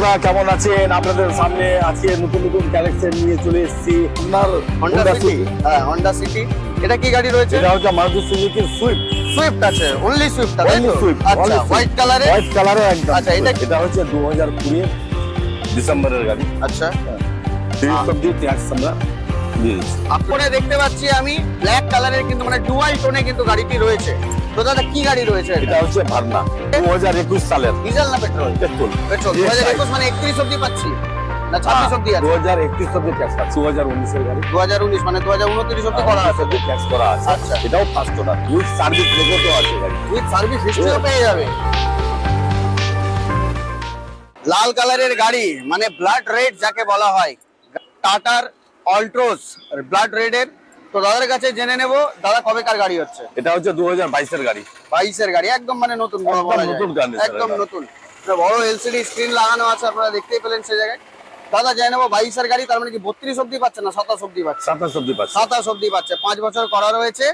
বন্ধুরা কেমন আছেন? আপনাদের সামনে আজকে নতুন নতুন কালেকশন নিয়ে চলে এসেছি। আপনার হোন্ডা সিটি, হ্যাঁ হোন্ডা সিটি। এটা কি গাড়ি রয়েছে? এটা হচ্ছে মারুতি সুজুকি সুইফট। সুইফট আছে, অনলি সুইফট আছে Only তো? Swift, আচ্ছা, only Swift। হোয়াইট কালারে। হোয়াইট কালারে একদম। আচ্ছা, এটা এটা হচ্ছে 2020 ডিসেম্বরের গাড়ি। আচ্ছা, 30 অবধি ট্যাক্স আমরা দিয়ে দিচ্ছি। আপনি দেখতে পাচ্ছি আমি ব্ল্যাক কালারের, কিন্তু মানে ডুয়াল টোনে কিন্তু গাড়িটি রয়েছে। তো দাদা কি গাড়ি রয়েছে এটা এটা? হচ্ছে ভার্না 2021 সালের ডিজেল না পেট্রোল? পেট্রোল। পেট্রোল। 2021 মানে 31 অবধি পাচ্ছি না 26 অবধি আছে? 2021 অবধি ট্যাক্স আছে। 2019 এর গাড়ি 2019 মানে 2029 অবধি করা আছে। ট্যাক্স করা আছে। আচ্ছা। এটাও ফার্স্ট ওনার উইথ সার্ভিস রেকর্ডও আছে গাড়ি। উইথ সার্ভিস হিস্ট্রিও পেয়ে যাবে। লাল কালারের গাড়ি মানে ব্লাড রেড যাকে বলা হয়, টাটার অল্ট্রোস ব্লাড রেডের। তো দাদার কাছে জেনে নেব দাদা কবেকার গাড়ি হচ্ছে? এটা হচ্ছে 2022 এর গাড়ি। 22 এর গাড়ি, একদম মানে নতুন বলা একদম যায়। নতুন condition এর একদম গাড়ি। নতুন। তো বড় এলসিডি স্ক্রিন লাগানো আছে, আপনারা দেখতেই পেলেন সেই জায়গায়। দাদা জেনে নেব 22 এর গাড়ি, তার মানে কি 32 অবধি পাচ্ছে না 27 অবধি পাচ্ছে? 27 অবধি পাচ্ছে। 27 অবধি পাচ্ছে, 5 বছর করা রয়েছে।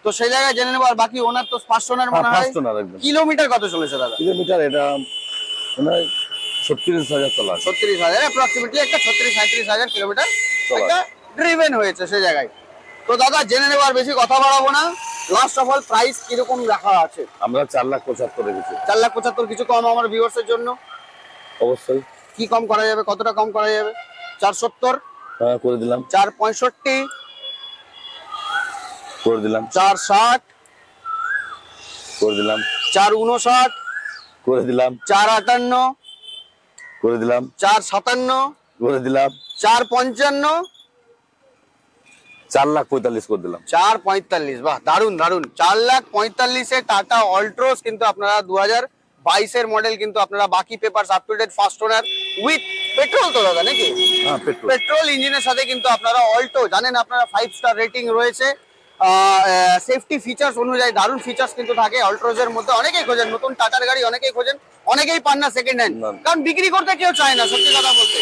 তো সেই জায়গায় জেনে নেব। আর বাকি ওনার তো 500 মনে হয়। ফার্স্ট ওনার একদম। কিলোমিটার কত চলেছে দাদা? কিলোমিটার এটা মানে 36,000 চলা আছে। 36,000 অ্যাপ্রক্সিমেটলি, একটা 36-37,000 কিলোমিটার চলা। একটা ড্রিভেন হয়েছে সেই জায়গায়। তো দাদা জেনে নেব, আর বেশি কথা বাড়াবো না। লাস্ট অফ অল প্রাইস কিরকম রাখা আছে? আমরা 4,75,000 রেখেছি। 4,75,000। কিছু কম আমার ভিউয়ার্সের জন্য? অবশ্যই কি কম করা যাবে? কতটা কম করা যাবে? 470, করে দিলাম 465, করে দিলাম 460, করে দিলাম 459, করে দিলাম 458, করে দিলাম 457, করে দিলাম 455, 4,45,000 করে দিলাম। 445। বাহ, দারুন দারুন। 4,45,000 এ টাটা অল্ট্রোস কিন্তু আপনারা 2022 এর মডেল কিন্তু আপনারা বাকি papers up to date, first owner with petrol তো দাদা নাকি? হ্যাঁ পেট্রোল। পেট্রোল ইঞ্জিনের সাথে কিন্তু আপনারা অল্টো, জানেন আপনারা 5 স্টার রেটিং রয়েছে। সেফটি ফিচার্স অনুযায়ী দারুণ ফিচার্স কিন্তু থাকে অল্ট্রোজ এর মধ্যে। অনেকেই খোঁজেন নতুন টাটার গাড়ি, অনেকেই খোঁজেন, অনেকেই পান না সেকেন্ড হ্যান্ড, না। কারণ বিক্রি করতে কেউ চায় না। সত্যি কথা বলতে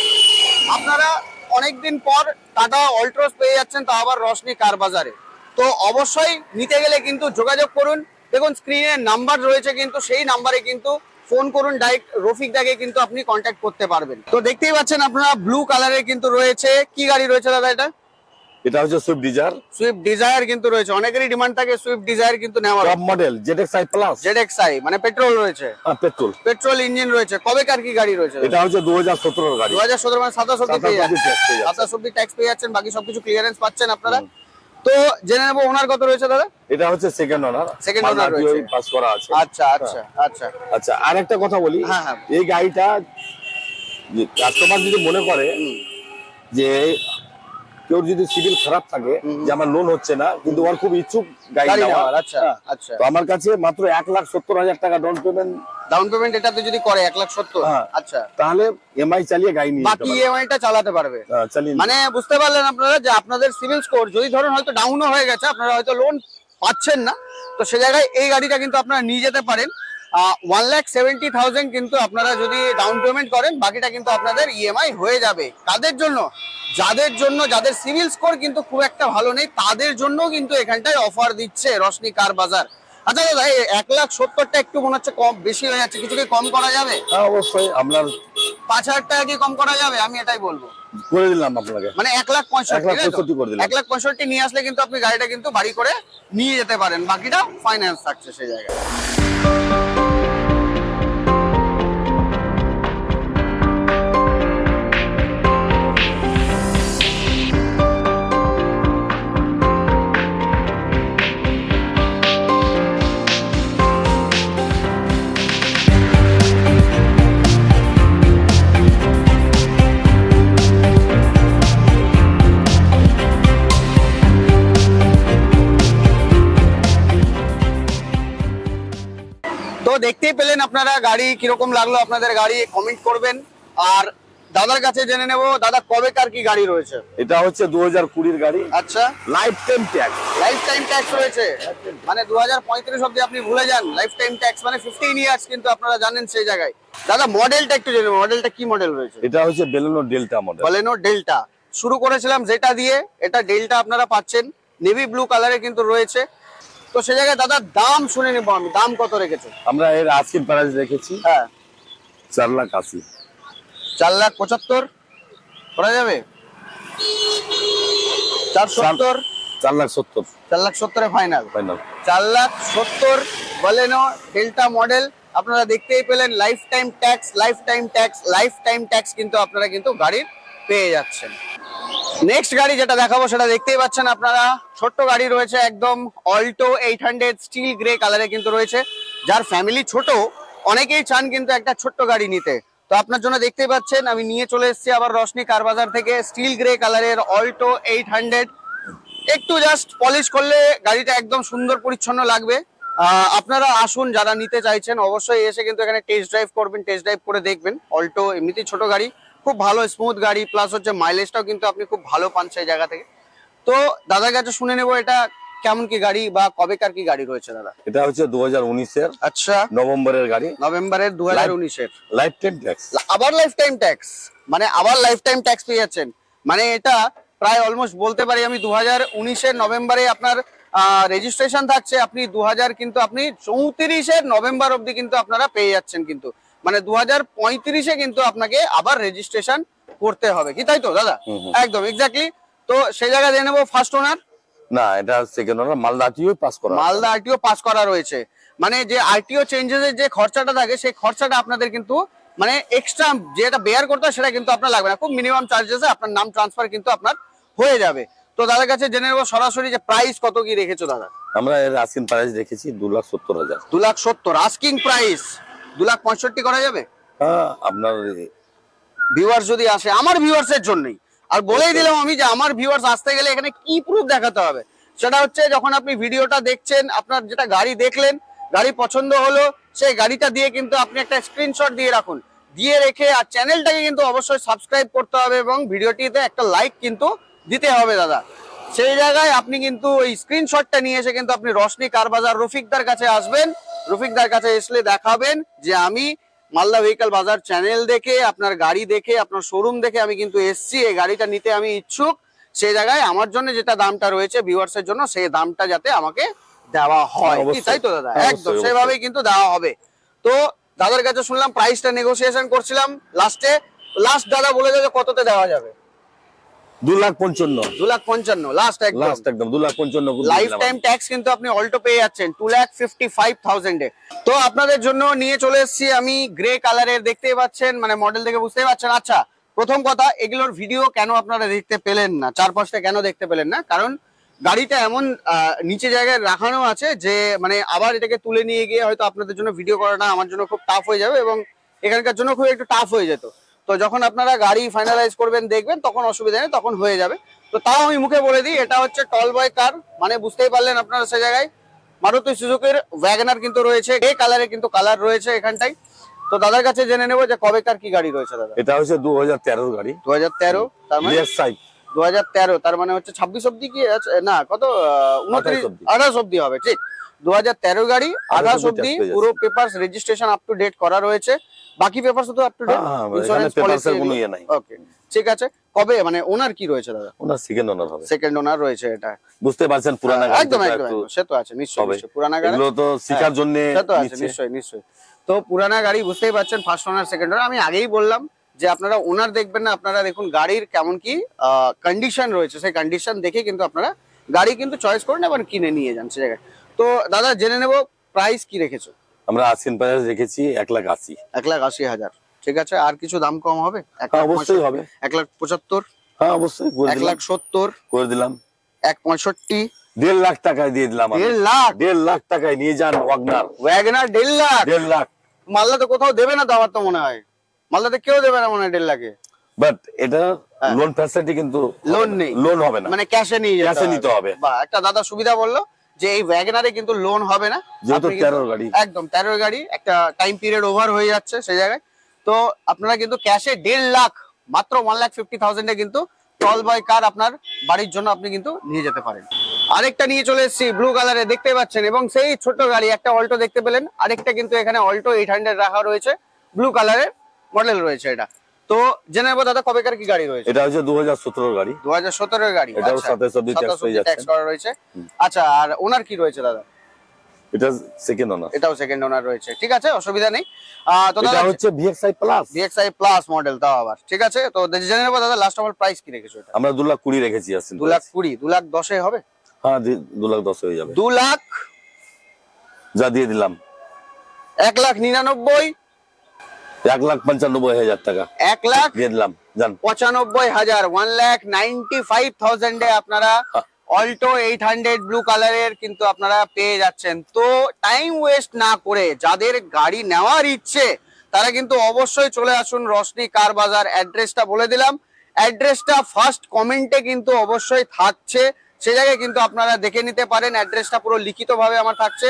আপনারা অনেকদিন পর টাটা অল্ট্রোজ পেয়ে যাচ্ছেন, তা আবার রশনি কার বাজারে। তো অবশ্যই নিতে গেলে কিন্তু যোগাযোগ করুন। দেখুন স্ক্রিনে নাম্বার রয়েছে, কিন্তু সেই নাম্বারে কিন্তু ফোন করুন, ডাইরেক্ট রফিক দাকে কিন্তু আপনি কন্ট্যাক্ট করতে পারবেন। তো দেখতেই পাচ্ছেন আপনারা ব্লু কালারের কিন্তু রয়েছে। কি গাড়ি রয়েছে দাদা এটা? এটা হচ্ছে সুইফট ডিজায়ার সুইফট ডিজায়ার কিন্তু রয়েছে। অনেকেরই ডিমান্ড থাকে সুইফট ডিজায়ার কিন্তু নেওয়ার। Top model ZXi plus. ZXi মানে পেট্রোল রয়েছে, পেট্রোল। পেট্রোল ইঞ্জিন রয়েছে। কবেকার কি গাড়ি রয়েছে? এটা হচ্ছে 2017 এর গাড়ি। 2017 মানে 27 অবধি পেয়ে 27 অবধি tax পেয়ে যাচ্ছেন। যাচ্ছেন। 27 অবধি ট্যাক্স পেয়ে যাচ্ছেন, বাকি সবকিছু ক্লিয়ারেন্স পাচ্ছেন আপনারা। তো জেনে নেবো ওনার কত রয়েছে দাদা? এটা হচ্ছে সেকেন্ড ওনার। Second owner রয়েছে। পাস করা আছে। আচ্ছা আচ্ছা আচ্ছা। আচ্ছা আর একটা কথা বলি, হ্যাঁ, হ্যাঁ। এই গাড়িটা কাস্টমার যদি মনে করে যে কেউ যদি সিভিল খারাপ থাকে, যে আমার লোন হচ্ছে না, কিন্তু ওর খুব ইচ্ছুক গাড়ি গাড়ি নেওয়ার, নেওয়ার, আচ্ছা আচ্ছা। তো আমার কাছে মাত্র 1,70,000 টাকা ডাউন পেমেন্ট, ডাউন পেমেন্ট এটাতে যদি করে 1,70,000, হ্যাঁ। আচ্ছা, তাহলে এমআই চালিয়ে গাড়ি নিয়ে যেতে বাকি পারবে। ইএমআই টা চালাতে পারবে। চালিয়ে মানে বুঝতে পারলেন আপনারা যে আপনাদের সিভিল স্কোর যদি ধরুন হয়তো ডাউনও হয়ে গেছে, আপনারা হয়তো লোন পাচ্ছেন না, তো সে জায়গায় এই গাড়িটা কিন্তু আপনারা নিয়ে যেতে পারেন। 1,70,000 কিন্তু আপনারা যদি ডাউন পেমেন্ট করেন, বাকিটা কিন্তু আপনাদের ইএমআই হয়ে যাবে। কাদের জন্য? যাদের সিভিল স্কোর কিন্তু খুব একটা ভালো নেই, তাদের জন্য কিন্তু এখানটায় অফার দিচ্ছে রশনি কার বাজার। আচ্ছা দাদা, এই 1,70,000টা একটু মনে হচ্ছে কম, বেশি হয়ে যাচ্ছে, কিছু কি কম করা যাবে? হ্যাঁ অবশ্যই আপনার 5,000 টাকা কি কম করা যাবে? আমি এটাই বলবো। করে দিলাম আপনাকে, মানে 1,65,000 1,65,000 করে দিলাম। 1,65,000 নিয়ে আসলে কিন্তু আপনি গাড়িটা কিন্তু বাড়ি করে নিয়ে যেতে পারেন, বাকিটা ফাইন্যান্স থাকছে সেই জায়গায়। তো দেখতেই পেলেন আপনারা গাড়ি কিরকম লাগলো, আপনাদের গাড়ি কমেন্ট করবেন। আর দাদার কাছে জেনে নেব দাদা কবেকার কি গাড়ি রয়েছে? এটা হচ্ছে 2020 এর গাড়ি। আচ্ছা, life time tax. Life time tax রয়েছে, মানে 2035 অবধি আপনি ভুলে যান। লাইফ টাইম ট্যাক্স মানে 15 ইয়ার্স কিন্তু আপনারা জানেন সেই জায়গায়। দাদা মডেলটা একটু জেনে নেব, মডেলটা কি মডেল রয়েছে? এটা হচ্ছে Baleno delta model. Baleno delta. শুরু করেছিলাম যেটা দিয়ে, এটা ডেল্টা আপনারা পাচ্ছেন, নেভি ব্লু কালারে কিন্তু রয়েছে। তো সে জায়গায় দাদা দাম শুনে নেবো আমি, দাম কত রেখেছে? আমরা এর আজকের প্রাইস রেখেছি হ্যাঁ, 4,80,000। 4,75,000 করা যাবে? 4,70,000 4,70,000 4,70,000 final. Final. 4,70,000 Baleno delta model. আপনারা দেখতেই পেলেন লাইফ টাইম ট্যাক্স কিন্তু আপনারা কিন্তু গাড়ির পেয়ে যাচ্ছেন। নেক্সট গাড়ি যেটা দেখাবো সেটা দেখতেই পাচ্ছেন আপনারা, ছোট্ট গাড়ি রয়েছে একদম, অল্টো 800 স্টিল গ্রে কালারে কিন্তু রয়েছে। যার ফ্যামিলি ছোট, অনেকেই চান কিন্তু একটা ছোট্ট গাড়ি নিতে, তো আপনার জন্য দেখতেই পাচ্ছেন আমি নিয়ে চলে এসেছি আবার রশনি কার বাজার থেকে স্টিল গ্রে কালারের অল্টো 800। একটু জাস্ট পলিশ করলে গাড়িটা একদম সুন্দর পরিচ্ছন্ন লাগবে। আপনারা আসুন, যারা নিতে চাইছেন অবশ্যই এসে কিন্তু এখানে টেস্ট ড্রাইভ করবেন, টেস্ট ড্রাইভ করে দেখবেন। অল্টো এমনিতেই ছোট গাড়ি, খুব ভালো স্মুথ গাড়ি, প্লাস হচ্ছে মাইলেজটাও কিন্তু আপনি খুব ভালো পান সেই জায়গা থেকে। তো দাদার কাছে শুনে নেবো এটা কেমন কি গাড়ি বা কবেকার কি গাড়ি রয়েছে দাদা? এটা হচ্ছে 2019-এর আচ্ছা, নভেম্বরের গাড়ি। নভেম্বরের 2019-এর লাইফ টাইম ট্যাক্স। আবার লাইফ টাইম ট্যাক্স, মানে আবার লাইফ টাইম ট্যাক্স পেয়ে যাচ্ছেন। মানে এটা প্রায় অলমোস্ট বলতে পারি আমি 2019-এর নভেম্বরে আপনার রেজিস্ট্রেশন থাকছে, আপনি 2000 কিন্তু আপনি 34-এর নভেম্বর অবধি কিন্তু আপনারা পেয়ে যাচ্ছেন, কিন্তু মানে 2035-এ কিন্তু আপনাকে আবার রেজিস্ট্রেশন করতে হবে কি, তাই তো দাদা? একদম এক্স্যাক্টলি। তো সেই জায়গায় দিয়ে নেবো ফার্স্ট ওনার না, এটা সেকেন্ড ওনার, মালদা আরটিও পাস করা। মালদা আরটিও পাস করা রয়েছে, মানে যে আরটিও চেঞ্জেস এর যে খরচাটা থাকে সেই খরচাটা আপনাদের কিন্তু মানে এক্সট্রা যেটা বেয়ার করতে হয় সেটা কিন্তু আপনার লাগবে না, খুব মিনিমাম চার্জেসে আপনার নাম ট্রান্সফার কিন্তু আপনার হয়ে যাবে। তো দাদার কাছে জেনে নেবো সরাসরি যে প্রাইস কত কি রেখেছো দাদা? আমরা এর আস্কিং প্রাইস রেখেছি 2,70,000। 2,70,000 আস্কিং প্রাইস। 2,65,000 করা যাবে? হ্যাঁ, আপনার ভিউয়ার্স যদি আসে, আমার ভিউয়ার্স এর জন্যই, আর বলেই দিলাম আমি যে আমার ভিউয়ার্স আসতে গেলে এখানে কি প্রুফ দেখাতে হবে, সেটা হচ্ছে যখন আপনি ভিডিওটা দেখছেন, আপনার যেটা গাড়ি দেখলেন, গাড়ি পছন্দ হলো, সেই গাড়িটা দিয়ে কিন্তু আপনি একটা স্ক্রিনশট দিয়ে রাখুন, দিয়ে রেখে আর চ্যানেলটাকে কিন্তু অবশ্যই সাবস্ক্রাইব করতে হবে এবং ভিডিওটিতে একটা লাইক কিন্তু দিতে হবে দাদা। সেই জায়গায় আপনি কিন্তু ওই স্ক্রিনশটটা নিয়ে এসে কিন্তু আপনি রশনি কার বাজার রফিকদার কাছে আসবেন। রফিকদার কাছে এসলে দেখাবেন যে আমি মালদা ভেহিকল বাজার চ্যানেল দেখে, আপনার গাড়ি দেখে, আপনার শোরুম দেখে আমি কিন্তু এসছি, এই গাড়িটা নিতে আমি ইচ্ছুক। সেই জায়গায় আমার জন্য যেটা দামটা রয়েছে ভিউয়ার্সের জন্য, সেই দামটা যাতে আমাকে দেওয়া হয়, কি তাই তো দাদা? একদম সেভাবেই কিন্তু দেওয়া হবে। তো দাদার কাছে শুনলাম প্রাইসটা নেগোসিয়েশন করছিলাম, লাস্ট দাদা বলে দেবে কততে দেওয়া যাবে? 2,55,000। 2,55,000 লাস্ট একদম 2,55,000। লাইফ টাইম ট্যাক্স কিন্তু আপনি অল্টো পেয়ে যাচ্ছেন 2,55,000 এ। তো আপনাদের জন্য নিয়ে চলে এসেছি আমি গ্রে কালারের, দেখতেই পাচ্ছেন, মানে মডেল দেখে বুঝতেই পারছেন। আচ্ছা, প্রথম কথা, এগুলোর ভিডিও কেন আপনারা দেখতে পেলেন না, 4-5টা কেন দেখতে পেলেন না? কারণ গাড়িটা এমন নিচে জায়গায় রাখানো আছে যে মানে আবার এটাকে তুলে নিয়ে গিয়ে হয়তো আপনাদের জন্য ভিডিও করাটা আমার জন্য খুব টাফ হয়ে যাবে এবং এখানকার জন্য খুব একটু টাফ হয়ে যেত। তো যখন আপনারা গাড়ি ফাইনালাইজ করবেন দেখবেন তখন অসুবিধা নেই, তখন হয়ে যাবে। তো তাও আমি মুখে বলে দিই, এটা হচ্ছে টল বয় কার, মানে বুঝতেই পারলেন আপনারা সে জায়গায়। মারুতি সুজুকির ওয়াগনার কিন্তু রয়েছে, এই কালারে কিন্তু কালার রয়েছে এখানটাই। তো দাদার কাছে জেনে নেবো যে কবেকার কি গাড়ি রয়েছে দাদা? এটা হচ্ছে 2013 গাড়ি। 2013, তার মানে 2013, তার মানে হচ্ছে 26 অব্দি কি আছে? না, কত 28 অব্দি হবে, ঠিক। 2013 গাড়ি, 28 অব্দি পুরো papers registration up to date করা রয়েছে। বাকি পেপারস তো up to date, insurance policy কোনো ইয়ে নাই। ওকে, ঠিক আছে। কবে মানে ওনার কি রয়েছে দাদা? ওনার সেকেন্ড ওনার হবে। সেকেন্ড ওনার রয়েছে এটা, বুঝতে পারছেন পুরানা গাড়ি। একদম সে তো আছে নিশ্চয়ই, পুরানা গাড়ি এগুলো তো শিকার জন্য সে তো আছে নিশ্চয়ই। তো পুরানা গাড়ি বুঝতেই পারছেন, ফার্স্ট ওনার সেকেন্ড ওনার। আমি আগেই বললাম যে আপনারা ওনার দেখবেন না, আপনারা দেখুন গাড়ির কেমন কি কন্ডিশন রয়েছে, সেই কন্ডিশন দেখে কিন্তু আপনারা গাড়ি কিন্তু চয়েস করেন এবং কিনে নিয়ে যান সে জায়গায়। তো দাদা জেনে নেব প্রাইস কি রেখেছো? আমরা আস্কিং প্রাইস রেখেছি 1,80,000। 1,80,000, ঠিক আছে। আর কিছু দাম কম হবে? অবশ্যই হবে। 1,75,000, হ্যাঁ অবশ্যই 1,70,000 করে দিলাম। 1,65,000, 1.5 লাখ টাকায় দিয়ে দিলাম। 1.5 লাখ টাকায় নিয়ে যান ওয়াগনার। 1.5 লাখ। 1.5 লাখ মালদাতে কোথাও দেবে না তো, আমার তো মনে হয় মালদাতে কেউ দেবে না মনে হয় 1.5 লাখে। বাট এটা লোন ফ্যাসিলিটি কিন্তু লোন নেই, লোন হবে না, মানে ক্যাশে নিতে হবে। বা একটা দাদা সুবিধা বললো যে এই ওয়াগনারে কিন্তু লোন হবে না, যেহেতু 13 গাড়ি, একদম 13 গাড়ি, একটা টাইম পিরিয়ড ওভার হয়ে যাচ্ছে সেই জায়গায়। তো আপনারা কিন্তু ক্যাশে 1.5 লাখ, মাত্র 1,50,000 এ কিন্তু টল বয় কার আপনার বাড়ির জন্য আপনি কিন্তু নিয়ে যেতে পারেন। আরেকটা নিয়ে চলে এসেছি ব্লু কালারে, দেখতে পাচ্ছেন, এবং সেই ছোট গাড়ি একটা অল্টো দেখতে পেলেন, আরেকটা কিন্তু এখানে অল্টো 800 রাখা রয়েছে, ব্লু কালারের মডেল রয়েছে এটা। তো জেনে নেবো দাদা কবেকার কি গাড়ি রয়েছে? এটা হচ্ছে 2017 গাড়ি। 2017 গাড়ি, এটাও 27 অবধি ট্যাক্স হয়ে যাচ্ছে। ট্যাক্স করা রয়েছে। আচ্ছা, আর ওনার কি রয়েছে দাদা? এটা সেকেন্ড ওনার। এটাও সেকেন্ড ওনার রয়েছে, ঠিক আছে, অসুবিধা নেই। তো এটা দাদা হচ্ছে VXI plus. VXI plus model, তাও আবার ঠিক আছে। তো জেনে নেবো দাদা লাস্ট আমার প্রাইস কি রেখেছো এটা? আমরা 2,20,000 রেখেছি। 2,20,000, 2,10,000 হবে? হ্যাঁ 2,10,000 হয়ে যাবে। 2,00,000 যা দিয়ে দিলাম। 1,99,000, 1,95,000 টাকা 1,00,000 দিয়ে দিলাম। জান 95,000, 1,95,000 এ আপনারা অল্টো 800 ব্লু কালারের কিন্তু আপনারা পেয়ে যাচ্ছেন। তো টাইম ওয়েস্ট না করে যাদের গাড়ি নেওয়ার ইচ্ছে তারা কিন্তু অবশ্যই চলে আসুন রশনি কার বাজার। অ্যাড্রেসটা বলে দিলাম, অ্যাড্রেসটা ফার্স্ট কমেন্টে কিন্তু অবশ্যই থাকছে, সে জায়গায় কিন্তু আপনারা দেখে নিতে পারেন। অ্যাড্রেসটা পুরো লিখিতভাবে আমার থাকছে,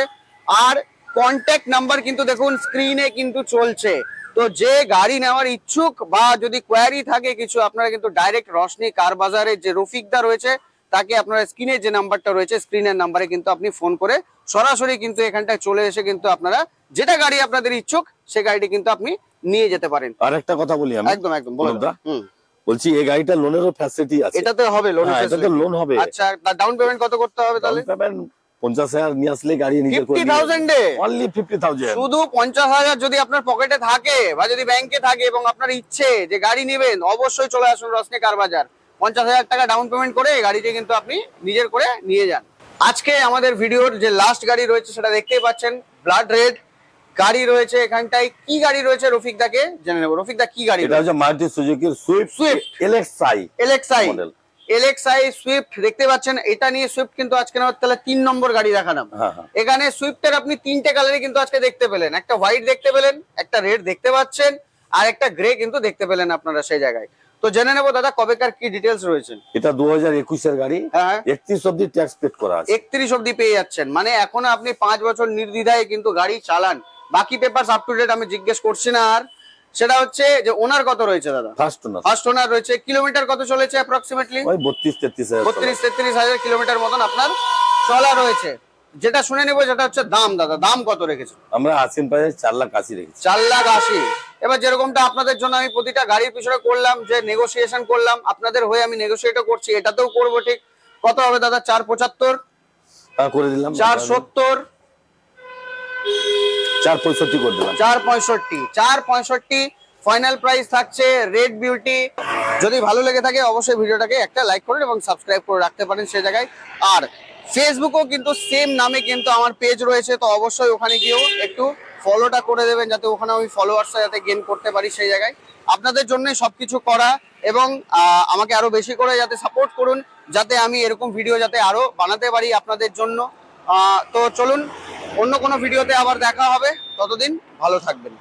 আর কন্ট্যাক্ট নাম্বার কিন্তু দেখুন স্ক্রিনে কিন্তু চলছে। তো যে গাড়ি নেওয়ার ইচ্ছুক বা যদি কোয়ারি থাকে কিছু, আপনারা কিন্তু ডাইরেক্ট রশনি কার বাজারে যে রফিকদা রয়েছে তাকে আপনারা স্ক্রিনে যে নাম্বারটা রয়েছে স্ক্রিনের নাম্বারে কিন্তু আপনি ফোন করে সরাসরি কিন্তু এখানটায় চলে এসে কিন্তু আপনারা যেটা গাড়ি আপনাদের ইচ্ছুক সেই গাড়িটি কিন্তু আপনি নিয়ে যেতে পারেন। আর একটা কথা বলি আমি। একদম একদম বলুন। বলছি এই গাড়িটা লোনেরও ফ্যাসিলিটি আছে। এটাতে হবে লোন? হ্যাঁ, এটাতে লোন হবে। আচ্ছা, ডাউন পেমেন্ট কত করতে হবে তাহলে? ডাউন পেমেন্ট 50,000 নিয়ে আসলে গাড়ি নিজে করে 50,000 এ? অনলি 50,000। শুধু 50,000 যদি আপনার পকেটে থাকে বা যদি ব্যাংকে থাকে এবং আপনার ইচ্ছে যে গাড়ি নেবেন, অবশ্যই চলে আসুন রশনি কার বাজার। 50,000 টাকা ডাউন পেমেন্ট করে এই গাড়িটি কিন্তু আপনি নিজের করে নিয়ে যান। আজকে আমাদের ভিডিওর যে লাস্ট গাড়ি রয়েছে সেটা দেখতেই পাচ্ছেন, ব্লাড রেড গাড়ি রয়েছে এখানটায়। কি গাড়ি রয়েছে রফিকদাকে জেনে নেব। রফিকদা কি গাড়ি? এটা হচ্ছে Maruti Suzuki Swift LXi model. LXi Swift দেখতে পাচ্ছেন। এটা নিয়ে সুইফট কিন্তু আজকে না তাহলে 3 নম্বর গাড়ি দেখালাম। এখানে সুইফটের আপনি 3টে কালারই কিন্তু আজকে দেখতে পেলেন। একটা হোয়াইট দেখতে পেলেন, একটা রেড দেখতে পাচ্ছেন, আর একটা গ্রে কিন্তু দেখতে পেলেন আপনারা সেই জায়গায়। তো জেনে নেবো দাদা কবেকার কি ডিটেলস রয়েছে। এটা 2021 এর গাড়ি। হ্যাঁ 31 অবধি ট্যাক্স পেড করা আছে। 31 অবধি পেয়ে যাচ্ছেন, মানে এখনো আপনি 5 বছর নির্দ্বিধায় কিন্তু গাড়ি চালান। বাকি পেপারস আপ টু ডেট আমি জিজ্ঞেস করছি না। আর সেটা হচ্ছে যে ওনার কত রয়েছে দাদা? ফার্স্ট ওনার রয়েছে। কিলোমিটার কত চলেছে অ্যাপ্রক্সিমেটলি? ওই 32-33 কিলোমিটার মতন আপনার চলা রয়েছে। যেটা শুনে নেবো যেটা হচ্ছে দাম। দাদা দাম কত রেখেছে? আমরা আসিন প্রাইস 4,80,000 রেখেছি। 4,80,000। এবার যেরকমটা আপনাদের জন্য আমি প্রতিটা গাড়ির পিছনে করলাম যে নেগোসিয়েশন করলাম, আপনাদের হয়ে আমি নেগোসিয়েটও করছি, এটাতেও করবো। ঠিক কত হবে দাদা? 4,75 করে দিলাম। 4,70 4,65 করে দিলাম। 4,65 ফাইনাল প্রাইস থাকছে রেড বিউটি। যদি ভালো লেগে থাকে অবশ্যই ভিডিওটাকে একটা লাইক করুন এবং সাবস্ক্রাইব করে রাখতে পারেন সেই জায়গায়। আর ফেসবুকেও কিন্তু সেম নামে কিন্তু আমার পেজ রয়েছে, তো অবশ্যই ওখানে গিয়েও একটু ফলোটা করে দেবেন যাতে ওখানে আমি ফলোয়ার্সটা যাতে গেইন করতে পারি সেই জায়গায়। আপনাদের জন্যই সবকিছু করা, এবং আমাকে আরো বেশি করে যাতে সাপোর্ট করুন, যাতে আমি এরকম ভিডিও যাতে আরো বানাতে পারি আপনাদের জন্য। তো চলুন অন্য কোনো ভিডিওতে আবার দেখা হবে, ততদিন ভালো থাকবেন।